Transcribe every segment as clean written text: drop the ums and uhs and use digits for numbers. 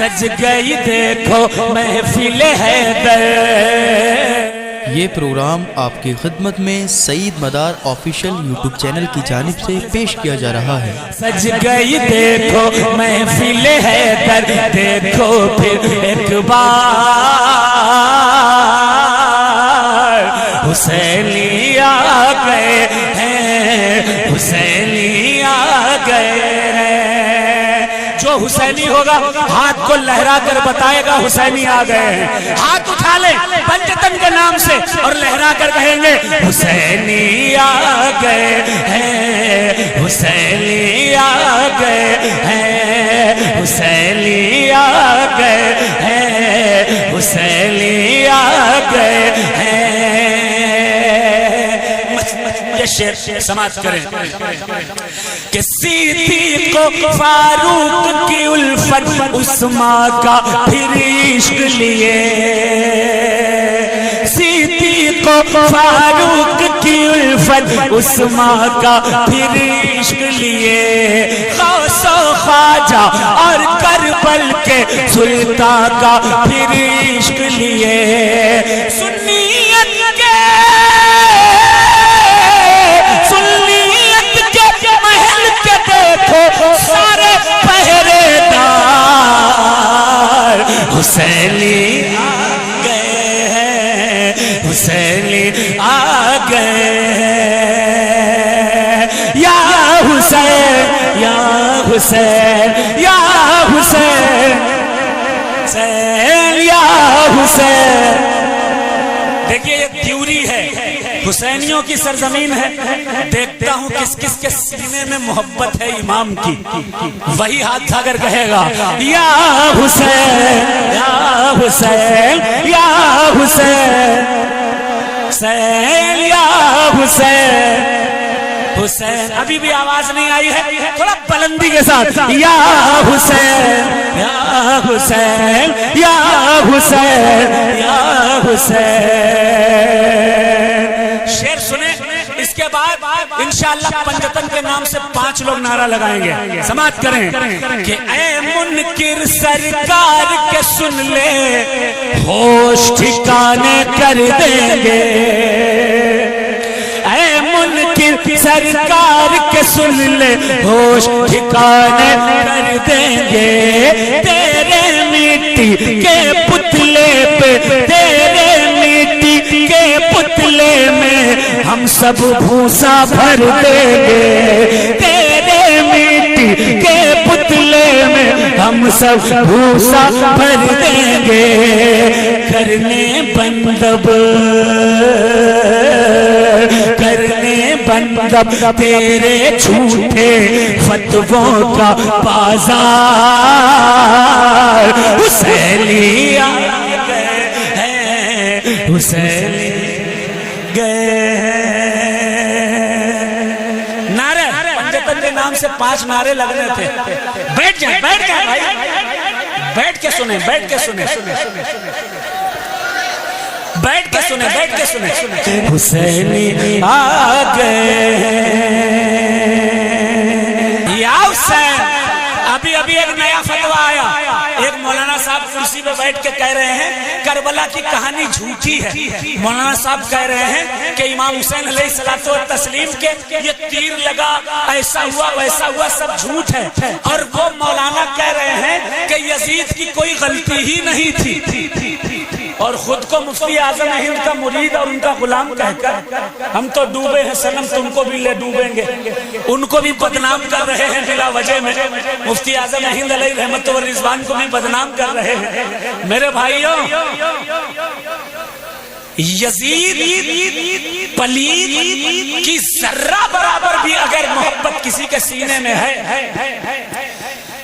سج گئی دیکھو محفل حیدر. یہ پروگرام آپ کی خدمت میں سعید مدار آفیشیل یوٹیوب چینل کی جانب سے پیش کیا جا رہا ہے. سج گئی دیکھو محفل حیدر, دیکھو پھر ایک بار حسینی آ گئے ہیں, حسینی آ گئے ہیں. جو حسینی ہوگا ہاتھ کو لہرا کر بتائے گا حسینی آ گئے ہیں. ہاتھ اٹھا لے پنجتن کے نام سے اور لہرا کر کہیں گے حسینی آ گئے ہیں, حسینی آ گئے ہیں, حسینی آ گئے ہیں, حسینی آ گئے ہیں. یہ شعر سماعت کریں کہ صدیق و فاروق کی الفت عثمان کا پھر عشق لیے, صدیق و فاروق کی الفت عثمان کا پھر عشق لیے, غوث و خواجہ اور کربل کے سلطان کا پھر عشق لیے. سنیت کے محل کے دیکھو سارے پہرے دار حسینی آ گئے ہیں, حسینی آ گئے ہیں. یا حسین یا حسین یا حسین, حسین یا حسین. دیکھیے یہ تیوری ہے, حسینیوں کی سرزمین ہے. دیکھتا ہوں کس کس کے سینے میں محبت ہے امام کی, وہی ہاتھ اٹھا کر کہے گا یا حسین یا حسین یا حسین, حسین یا حسین. حسین ابھی بھی آواز نہیں آئی ہے, تھوڑا بلندی کے ساتھ یا حسین یا حسین یا حسین یا حسین. شعر سنیں, اس کے بعد انشاءاللہ پنجتن کے نام سے 5 لوگ نعرہ لگائیں گے. سماعت کریں کہ اے منکر سرکار کے سن لے, ہوش ٹھکانے کر دیں گے. اے منکر سرکار کے سن لے, ہوش ٹھکانے کر دیں گے. تیرے مٹی کے پتلے پہ, تیرے مٹی کے پتلے میں ہم سب بھوسا بھر دیں گے. تیرے مٹی کے پتلے میں ہم سب بھوسا بھر دیں گے. کرنے بندب کرنے بندب تیرے جھوٹے فتووں کا بازار حسینی آ گئے ہیں, حسینی گئے ہیں. نعرے پنجتن کے نام سے 5 نعرے لگنے تھے. بیٹھ جائیں بھائی, بیٹھ کے سنیں, بیٹھ کے سنیں, بیٹھ کے سنیں, بیٹھ کے سنیں. حسینی آ گئے یا حسین. ابھی ابھی ایک نیا فتویٰ آیا, ایک مولانا صاحب کرسی پہ بیٹھ کے کہہ رہے ہیں کربلا کی کہانی جھوٹی ہے. مولانا صاحب کہہ رہے ہیں کہ امام حسین علیہ الصلوۃ والتسلیم کے یہ تیر لگا, ایسا ہوا ویسا ہوا, سب جھوٹ ہے. اور وہ مولانا کہہ رہے ہیں کہ یزید کی کوئی غلطی ہی نہیں تھی, اور خود کو مفتی اعظم ہند کا مرید اور ان کا غلام کہہ کر ہم تو ڈوبے ہیں صنم, تم کو بھی لے ڈوبیں گے. ان کو بھی بدنام کر رہے ہیں بلا وجہ میں. مفتی اعظم ہند علیہ رحمت و رضوان کو بھی بدنام کر رہے ہیں. میرے بھائیوں, یزید پلید کی ذرہ برابر بھی اگر محبت کسی کے سینے میں ہے,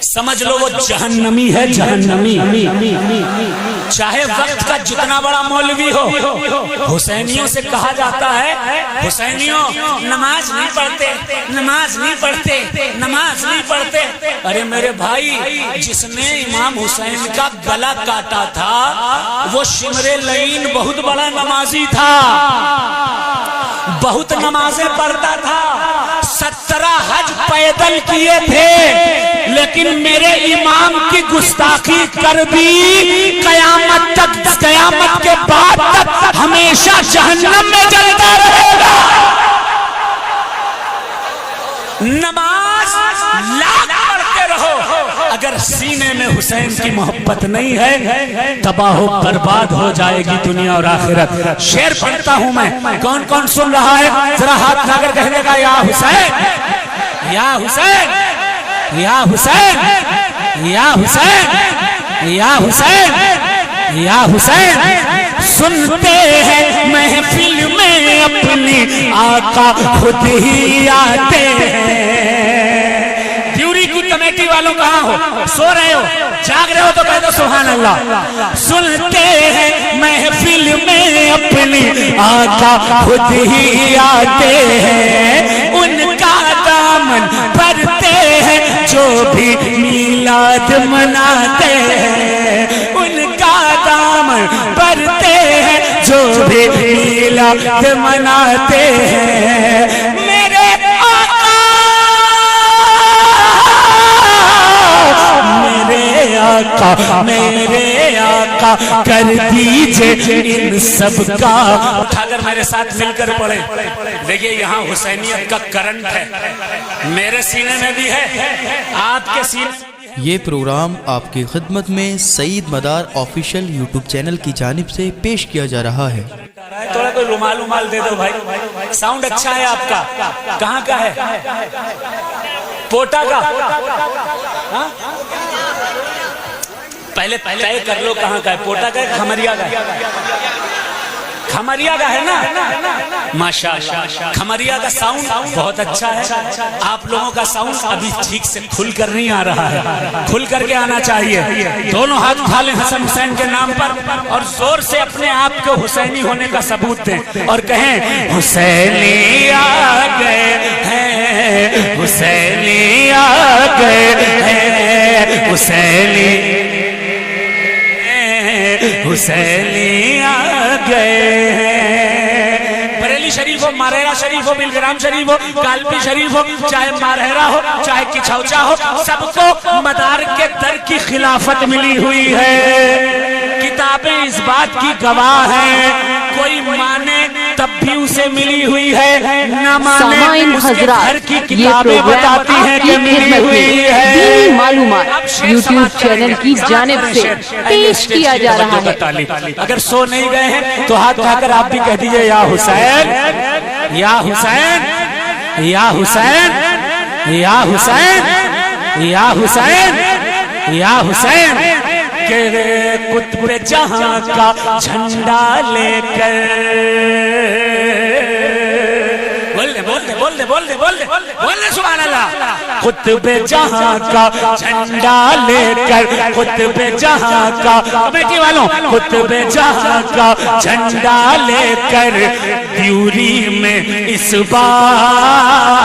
سمجھ لو وہ جہنمی ہے, جہنمی. چاہے وقت کا جتنا بڑا مولوی ہو. حسینیوں سے کہا جاتا ہے حسینیوں نماز نہیں پڑھتے, نماز نہیں پڑھتے, نماز نہیں پڑھتے. ارے میرے بھائی, جس نے امام حسین کا گلا کاٹا تھا وہ شمر لعین بہت بڑا نمازی تھا, بہت نمازیں پڑھتا تھا, 17 حج پیدل کیے تھے, لیکن میرے امام کی گستاخی کر دی قیامت تک، قیامت کے بعد تک ہمیشہ جہنم میں جلتا رہے گا۔ نماز لاکھ پڑھتے رہو، اگر سینے میں حسین کی محبت نہیں ہے تباہ و برباد ہو جائے گی دنیا اور آخرت۔ شعر پڑھتا ہوں میں، کون کون سن رہا ہے ذرا ہاتھ اٹھا کر کہنے کا یا حسین یا حسین یا حسین یا حسین یا حسین یا حسین۔ سنتے ہیں محفل میں اپنی آقا خود ہی آتے ہیں۔ دیوری کی کمیٹی والوں کہاں ہو؟ سو رہے ہو؟ جاگ رہے ہو تو کہہ دو سبحان اللہ۔ سنتے ہیں محفل میں اپنی آقا خود ہی آتے ہیں، ان کا دامن بھرتے ہیں جو بھی میلاد مناتے ہیں، ان کا دامن بھرتے ہیں جو بھی میلاد مناتے ہیں۔ میرے آقا میرے آقا کر دیجئے ان سب کا۔ اٹھا کر میرے ساتھ مل کر پڑھیں۔ دیکھیے یہاں حسینیت کا کرنٹ ہے، میرے سینے میں بھی ہے، آپ کے سینے۔ یہ پروگرام آپ کی خدمت میں سعید مدار آفیشیل یوٹیوب چینل کی جانب سے پیش کیا جا رہا ہے۔ تھوڑا کوئی رومال دے دو بھائی، ساؤنڈ اچھا ہے آپ کا۔ کہاں کا ہے؟ پوٹا کا؟ پہلے طے کر لو کہاں کا ہے، پوٹا کا ہے کھمریا کا ہے؟ کھمریا کا ہے نا؟ ماشاءاللہ کھمریا کا ساؤنڈ بہت اچھا ہے۔ آپ لوگوں کا ساؤنڈ ابھی ٹھیک سے کھل کر نہیں آ رہا ہے، کھل کر کے آنا چاہیے۔ دونوں ہاتھ اٹھا لیں حسن حسین کے نام پر اور زور سے اپنے آپ کو حسینی ہونے کا ثبوت دیں اور کہیں حسینی آ گئے ہیں، حسینی آ گئے ہیں، حسینی حسینی آ گئے ہیں۔ بریلی شریف ہو، مارہرہ شریف ہو، بلگرام شریف ہو، کالپی شریف ہو، چاہے مارہرہ ہو چاہے کچھوچا ہو، سب کو مدار کے در کی خلافت ملی ہوئی ہے۔ کتابیں اس بات کی گواہ ہیں، کوئی مانے تب بھی اسے ملی ہوئی ہے، نہ مانے اس کے گھر کی کتابیں بتاتی ہیں کہ ملی ہوئی ہے۔ دینی معلومات یوٹیوب چینل کی جانب سے پیش کیا جا رہا ہے۔ اگر سو نہیں گئے ہیں تو ہاتھ اٹھا کر آپ بھی کہہ دیجئے یا حسین یا حسین یا حسین یا حسین یا حسین یا حسین کہ قطب جہاں کا جھنڈا لے کر بولنے سبحان اللہ۔ قطب جہاں کا جھنڈا لے کر، قطب جہاں کا، کمیٹی والوں، قطب جہاں کا جھنڈا لے کر دیوری میں اس بار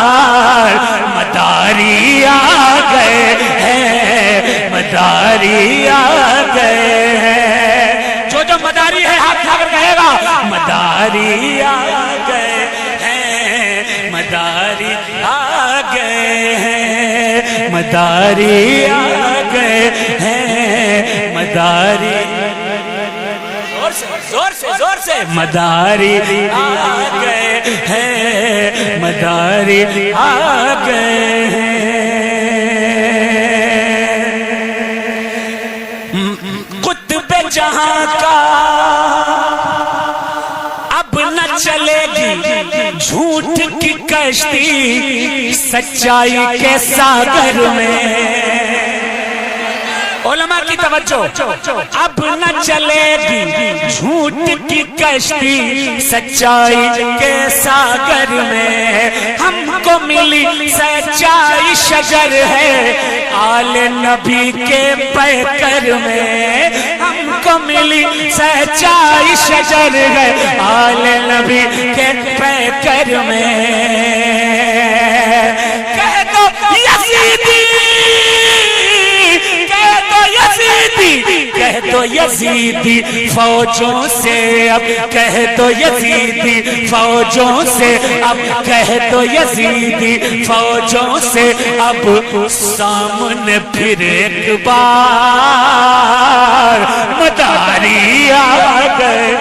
مداری آ گئے ہیں، مداری آ گئے ہیں۔ جو مداری ہے ہاتھ اٹھا کر کہے گا مداری آ گئے ہیں، مداری آ گئے ہیں، مداری آ گئے ہیں، مداری زور سے مداری آ گئے ہیں، مداری آ گئے ہیں۔ قطب جہاں کا اب نہ چلے گی جھوٹ کی کشتی سچائی کے ساگر میں۔ علماء کی توجہ، اب نہ چلے گی جھوٹ کی کشتی سچائی کے ساگر میں۔ ہم کو ملی سچائی شجر ہے آل نبی کے پیکر میں، ہم کو ملی سچائی شجر ہے آل نبی کے پیکر میں۔ کہہ دو یزیدی، کہہ دو یزیدی یزیدی کہہ دو یزیدی فوجوں سے اب کہہ دو یزیدی فوجوں سے اب کہہ دو یزیدی فوجوں سے اب سامنے پھر ایک بار مداری آ گئے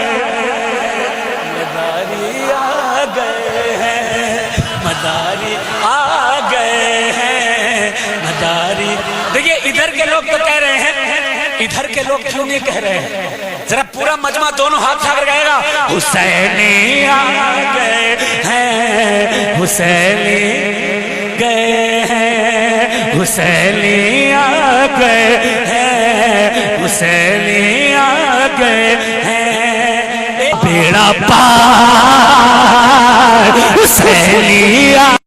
مداری آ گئے ہیں مداری آ گئے ہیں مداری دیکھیے ادھر کے لوگ تو کہہ رہے ہیں ادھر کے لوگ کیوں نہیں کہہ رہے ہیں ذرا پورا مجمع دونوں ہاتھ اٹھا کر گائے گا حسینی آ گئے ہیں حسینی گئے ہیں حسینی آ گئے ہیں حسینی آ گئے ہیں بیڑا پار حسینی آ